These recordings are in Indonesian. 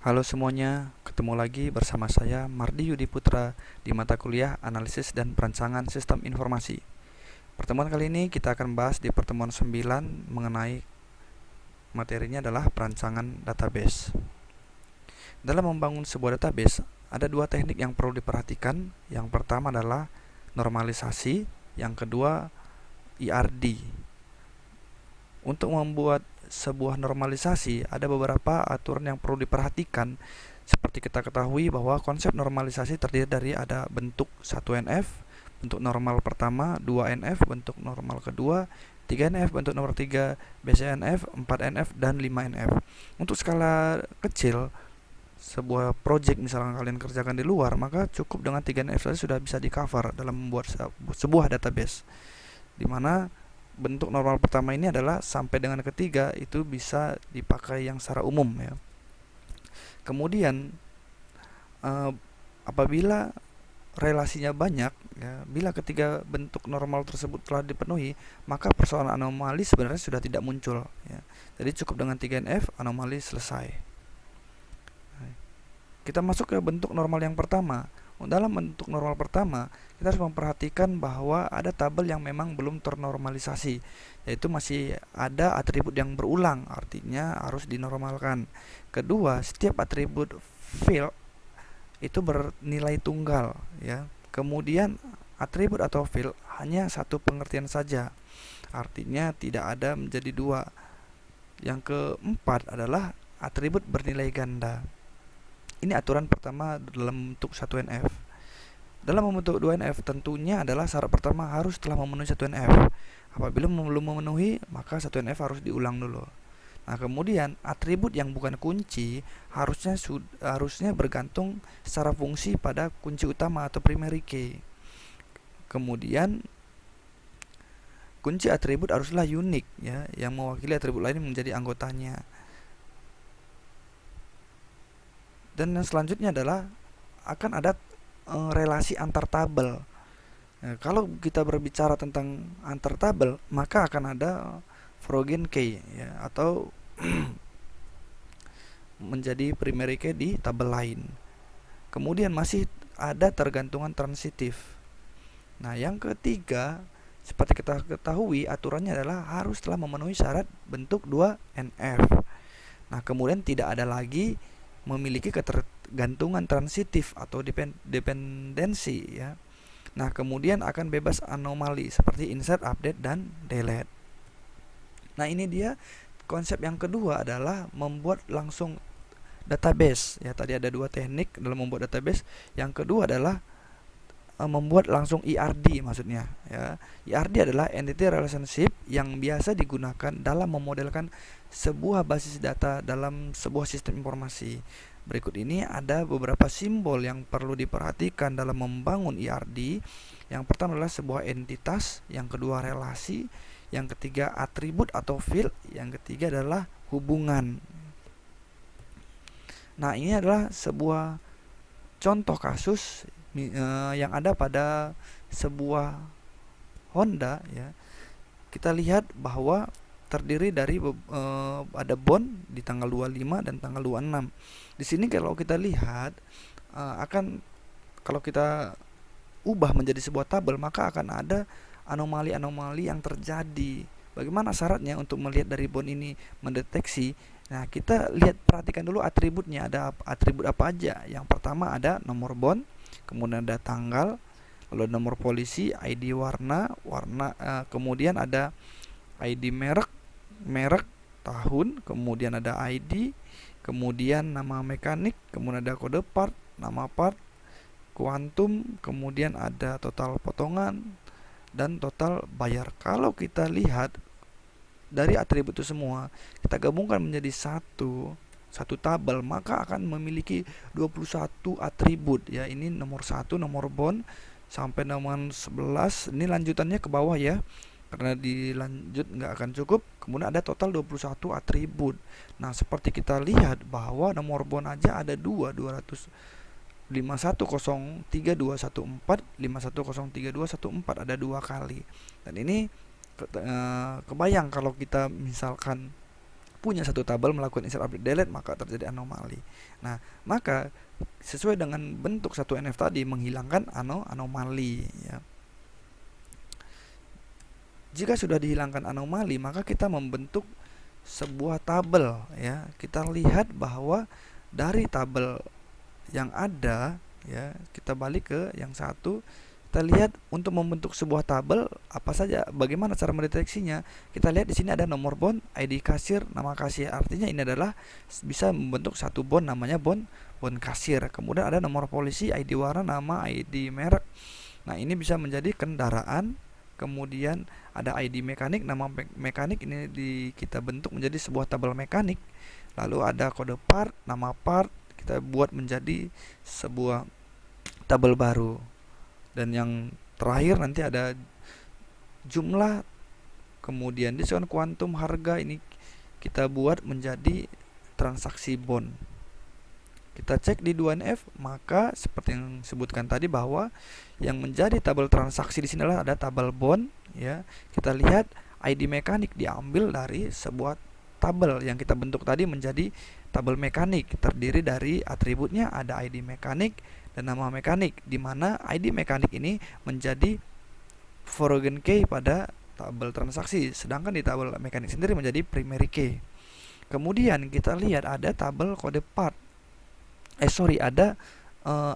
Halo semuanya, ketemu lagi bersama saya Mardi Yudi Putra di mata kuliah Analisis dan Perancangan Sistem Informasi. Pertemuan kali ini kita akan bahas di pertemuan 9 mengenai materinya adalah perancangan database. Dalam membangun sebuah database, ada dua teknik yang perlu diperhatikan. Yang pertama adalah normalisasi, yang kedua IRD. Untuk membuat sebuah normalisasi, ada beberapa aturan yang perlu diperhatikan. Seperti kita ketahui bahwa konsep normalisasi terdiri dari ada bentuk 1NF, bentuk normal pertama, 2NF, bentuk normal kedua, 3NF, bentuk nomor 3, BCNF, 4NF, dan 5NF. Untuk skala kecil, sebuah project misalkan kalian kerjakan di luar, maka cukup dengan 3NF saja sudah bisa di cover dalam membuat sebuah database, dimana bentuk normal pertama ini adalah sampai dengan ketiga itu bisa dipakai yang secara umum ya. Kemudian apabila relasinya banyak ya, bila ketiga bentuk normal tersebut telah dipenuhi, maka persoalan anomali sebenarnya sudah tidak muncul ya. Jadi cukup dengan 3NF, anomali selesai. Kita masuk ke bentuk normal yang pertama. Dalam bentuk normal pertama, kita harus memperhatikan bahwa ada tabel yang memang belum ternormalisasi, yaitu masih ada atribut yang berulang, artinya harus dinormalkan. Kedua, setiap atribut field itu bernilai tunggal ya. Kemudian atribut atau field hanya satu pengertian saja, artinya tidak ada menjadi dua. Yang keempat adalah atribut bernilai ganda. Ini aturan pertama dalam bentuk 1NF. Dalam membentuk 2NF tentunya adalah syarat pertama harus telah memenuhi 1NF. Apabila belum memenuhi, maka 1NF harus diulang dulu. Nah, kemudian atribut yang bukan kunci harusnya bergantung secara fungsi pada kunci utama atau primary key. Kemudian kunci atribut haruslah unik ya, yang mewakili atribut lain menjadi anggotanya. Dan yang selanjutnya adalah akan ada relasi antar tabel. Kalau kita berbicara tentang antar tabel, maka akan ada Frogen key ya, atau menjadi primary key di tabel lain. Kemudian masih ada tergantungan transitif. Nah, yang ketiga, seperti kita ketahui aturannya adalah harus telah memenuhi syarat bentuk 2NF. Nah, kemudian tidak ada lagi memiliki ketergantungan transitif atau dependensi ya. Nah, kemudian akan bebas anomali seperti insert, update, dan delete. Nah, ini dia konsep yang kedua adalah membuat langsung database ya. Tadi ada dua teknik dalam membuat database. Yang kedua adalah membuat langsung IRD maksudnya ya. IRD adalah entity relationship yang biasa digunakan dalam memodelkan sebuah basis data dalam sebuah sistem informasi. Berikut ini ada beberapa simbol yang perlu diperhatikan dalam membangun IRD. Yang pertama adalah sebuah entitas, yang kedua relasi, yang ketiga atribut atau field, yang ketiga adalah hubungan. Nah, ini adalah sebuah contoh kasus yang ada pada sebuah Honda ya. Kita lihat bahwa terdiri dari ada bond di tanggal 25 dan tanggal 26. Di sini kalau kita lihat kalau kita ubah menjadi sebuah tabel, maka akan ada anomali-anomali yang terjadi. Bagaimana syaratnya untuk melihat dari bond ini mendeteksi? Nah, kita perhatikan dulu atributnya. Ada atribut apa aja? Yang pertama ada nomor bond, kemudian ada tanggal, lalu nomor polisi, ID warna, kemudian ada ID merek, tahun, kemudian ada ID, kemudian nama mekanik, kemudian ada kode part, nama part, kuantum, kemudian ada total potongan dan total bayar. Kalau kita lihat dari atribut itu semua, kita gabungkan menjadi satu tabel, maka akan memiliki 21 atribut ya. Ini nomor 1, nomor bond sampai nomor 11. Ini lanjutannya ke bawah ya, karena dilanjut nggak akan cukup. Kemudian ada total 21 atribut. Nah, seperti kita lihat bahwa nomor bond aja ada 51032114, 51032114 ada 2 kali. Dan ini kebayang kalau kita misalkan punya satu tabel melakukan insert update delete, maka terjadi anomali. Nah, maka sesuai dengan bentuk satu NF tadi menghilangkan anomali ya. Jika sudah dihilangkan anomali, maka kita membentuk sebuah tabel ya. Kita lihat bahwa dari tabel yang ada ya, kita balik ke yang satu. Kita lihat untuk membentuk sebuah tabel apa saja, bagaimana cara mendeteksinya. Kita lihat di sini ada nomor bond, ID kasir, nama kasir. Artinya ini adalah bisa membentuk satu bond namanya bond kasir. Kemudian ada nomor polisi, ID warna, nama, ID merek. Nah, ini bisa menjadi kendaraan. Kemudian ada ID mekanik, nama mekanik, ini kita bentuk menjadi sebuah tabel mekanik. Lalu ada kode part, nama part, kita buat menjadi sebuah tabel baru. Dan yang terakhir nanti ada jumlah, kemudian diskon, kuantum, harga, ini kita buat menjadi transaksi bond. Kita cek di 2NF, maka seperti yang sebutkan tadi bahwa yang menjadi tabel transaksi di sini adalah ada tabel bond ya. Kita lihat ID mekanik diambil dari sebuah tabel yang kita bentuk tadi menjadi tabel mekanik, terdiri dari atributnya ada ID mekanik dan nama mekanik, di mana ID mekanik ini menjadi foreign key pada tabel transaksi, sedangkan di tabel mekanik sendiri menjadi primary key. Kemudian kita lihat ada tabel kode part. Ada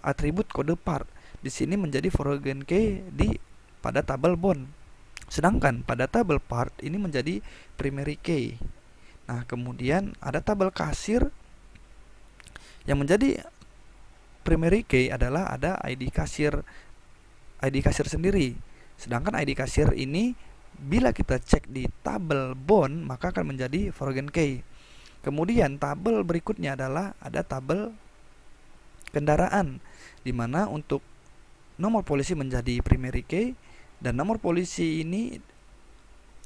atribut kode part. Di sini menjadi foreign key pada tabel bond. Sedangkan pada tabel part ini menjadi primary key. Nah, kemudian ada tabel kasir yang menjadi primary key adalah ada ID kasir sendiri. Sedangkan ID kasir ini bila kita cek di tabel bond maka akan menjadi foreign key. Kemudian tabel berikutnya adalah ada tabel kendaraan, di mana untuk nomor polisi menjadi primary key, dan nomor polisi ini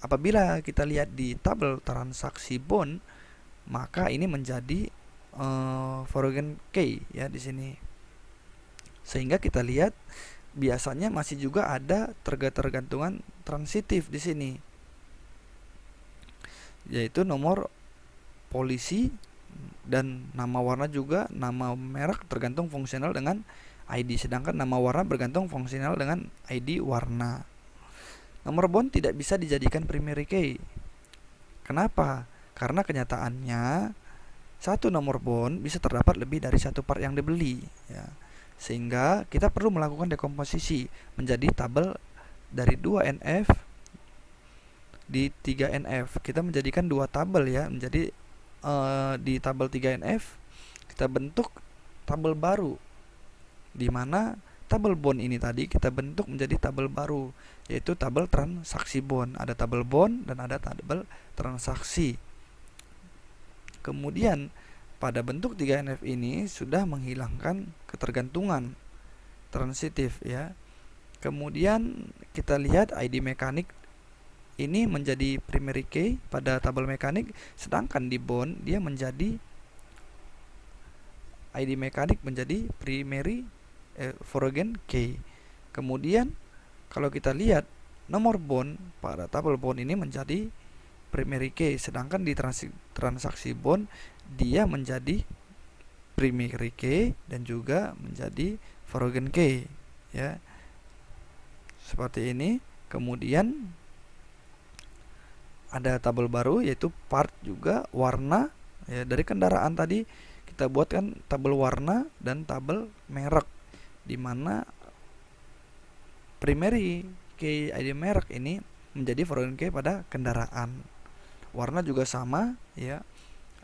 apabila kita lihat di tabel transaksi bond maka ini menjadi foreign key ya di sini. Sehingga kita lihat biasanya masih juga ada tergantungan transitif di sini, yaitu nomor polisi dan nama warna juga, nama merek tergantung fungsional dengan ID, sedangkan nama warna bergantung fungsional dengan ID warna. Nomor bond tidak bisa dijadikan primary key. Kenapa? Karena kenyataannya satu nomor bond bisa terdapat lebih dari satu part yang dibeli ya. Sehingga kita perlu melakukan dekomposisi menjadi tabel dari 2NF di 3NF. Kita menjadikan dua tabel ya, menjadi di tabel 3NF kita bentuk tabel baru, di mana tabel bond ini tadi kita bentuk menjadi tabel baru, yaitu tabel transaksi bond. Ada tabel bond dan ada tabel transaksi. Kemudian pada bentuk 3NF ini sudah menghilangkan ketergantungan transitif ya. Kemudian kita lihat ID mekanik ini menjadi primary key pada tabel mekanik, sedangkan di bond dia menjadi ID mekanik menjadi primary foreign key. Kemudian kalau kita lihat nomor bond pada tabel bond ini menjadi primary key, sedangkan di transaksi bond dia menjadi primary key dan juga menjadi foreign key ya. Seperti ini. Kemudian ada tabel baru yaitu part juga warna ya. Dari kendaraan tadi kita buatkan tabel warna dan tabel merek, di mana primary key ID merek ini menjadi foreign key pada kendaraan. Warna juga sama ya.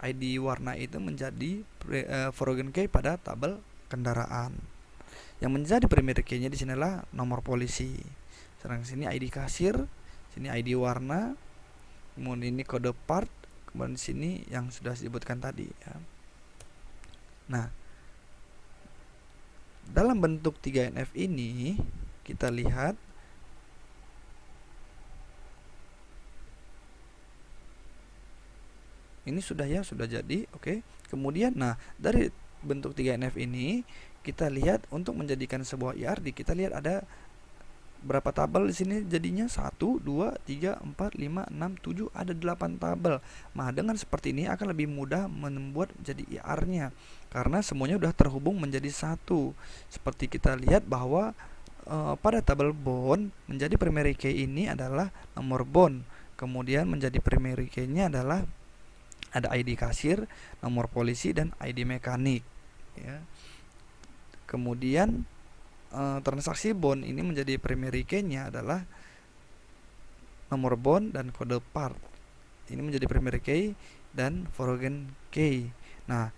ID warna itu menjadi foreign key pada tabel kendaraan. Yang menjadi primary key-nya di sinilah nomor polisi. Sedangkan sini ID kasir, sini ID warna, kemudian ini kode part, kemudian sini yang sudah disebutkan tadi ya. Nah, dalam bentuk 3NF ini kita lihat ini sudah ya, sudah jadi. Oke. Kemudian dari bentuk 3NF ini kita lihat untuk menjadikan sebuah IRD, kita lihat ada berapa tabel di sini jadinya? 1, 2, 3, 4, 5, 6, 7, ada 8 tabel. Nah, dengan seperti ini akan lebih mudah membuat jadi IR-nya karena semuanya sudah terhubung menjadi satu. Seperti kita lihat bahwa pada tabel bond menjadi primary key ini adalah nomor bond. Kemudian menjadi primary key-nya adalah ada ID kasir, nomor polisi, dan ID mekanik ya. Kemudian transaksi bond ini menjadi primary key-nya adalah nomor bond dan kode part. Ini menjadi primary key dan foreign key. Nah,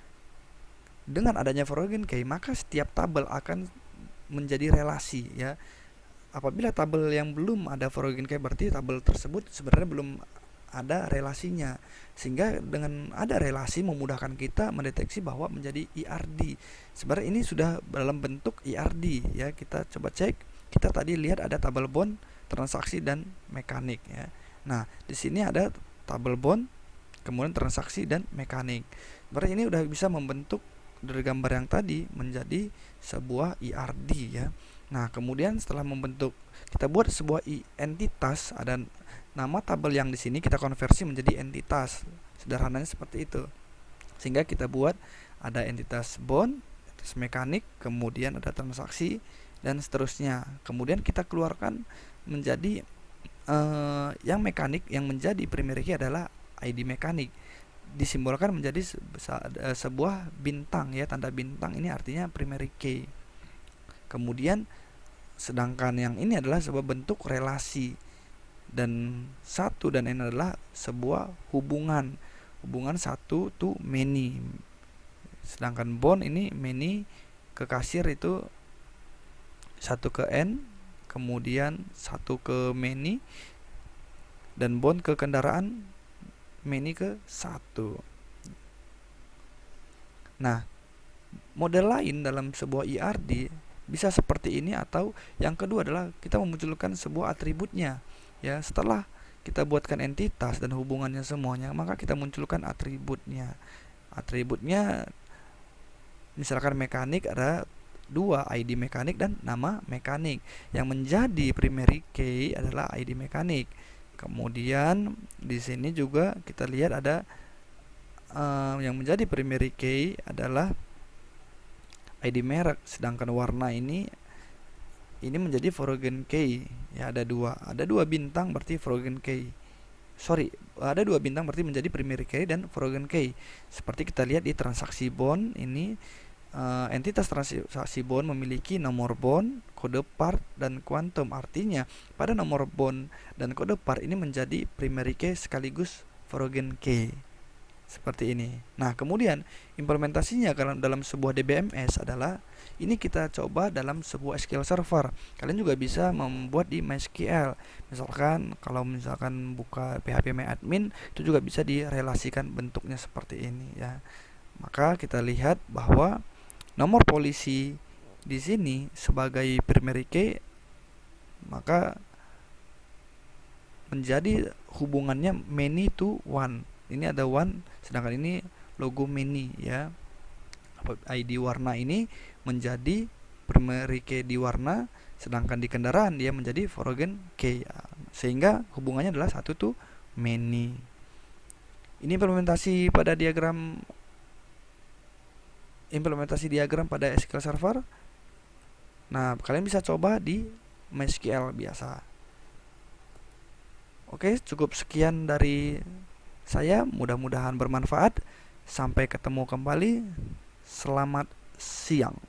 dengan adanya foreign key maka setiap tabel akan menjadi relasi ya. Apabila tabel yang belum ada foreign key berarti tabel tersebut sebenarnya belum ada relasinya, sehingga dengan ada relasi memudahkan kita mendeteksi bahwa menjadi IRD. Sebenarnya ini sudah dalam bentuk IRD ya. Kita coba cek. Kita tadi lihat ada tabel bond, transaksi, dan mekanik ya. Nah, di sini ada tabel bond, kemudian transaksi dan mekanik. Berarti ini udah bisa membentuk dari gambar yang tadi menjadi sebuah IRD ya. Nah, kemudian setelah membentuk, kita buat sebuah entitas, ada nama tabel yang di sini kita konversi menjadi entitas. Sederhananya seperti itu. Sehingga kita buat ada entitas bond, entitas mekanik, kemudian ada transaksi, dan seterusnya. Kemudian kita keluarkan menjadi yang mekanik, yang menjadi primary key adalah ID mekanik. Disimbolkan menjadi sebuah bintang ya, tanda bintang ini artinya primary key. Kemudian sedangkan yang ini adalah sebuah bentuk relasi, dan satu dan ini adalah sebuah hubungan satu to many. Sedangkan bond ini many ke kasir itu satu ke n, kemudian satu ke many, dan bond ke kendaraan many ke satu. Nah, model lain dalam sebuah IRD bisa seperti ini, atau yang kedua adalah kita memunculkan sebuah atributnya ya. Setelah kita buatkan entitas dan hubungannya semuanya, maka kita munculkan atributnya. Atributnya misalkan mekanik, ada 2 ID mekanik dan nama mekanik. Yang menjadi primary key adalah ID mekanik. Kemudian di sini juga kita lihat ada yang menjadi primary key adalah ID merek, sedangkan warna ini menjadi foreign key ya. Ada dua bintang berarti foreign key. Ada 2 bintang berarti menjadi primary key dan foreign key. Seperti kita lihat di transaksi bond ini, entitas transaksi bond memiliki nomor bond, kode part, dan quantum. Artinya pada nomor bond dan kode part ini menjadi primary key sekaligus foreign key. Seperti ini. Nah, kemudian implementasinya dalam sebuah DBMS adalah ini kita coba dalam sebuah SQL Server. Kalian juga bisa membuat di MySQL. Misalkan kalau buka PHP MyAdmin, itu juga bisa direlasikan bentuknya seperti ini ya. Maka kita lihat bahwa nomor polisi di sini sebagai primary key, maka menjadi hubungannya many to one. Ini ada one, sedangkan ini logo many ya. ID warna ini menjadi primary key di warna, sedangkan di kendaraan dia menjadi foreign key, sehingga hubungannya adalah satu to many. Ini implementasi diagram pada SQL Server. Nah, kalian bisa coba di MySQL biasa. Oke, cukup sekian dari saya, mudah-mudahan bermanfaat. Sampai ketemu kembali. Selamat siang.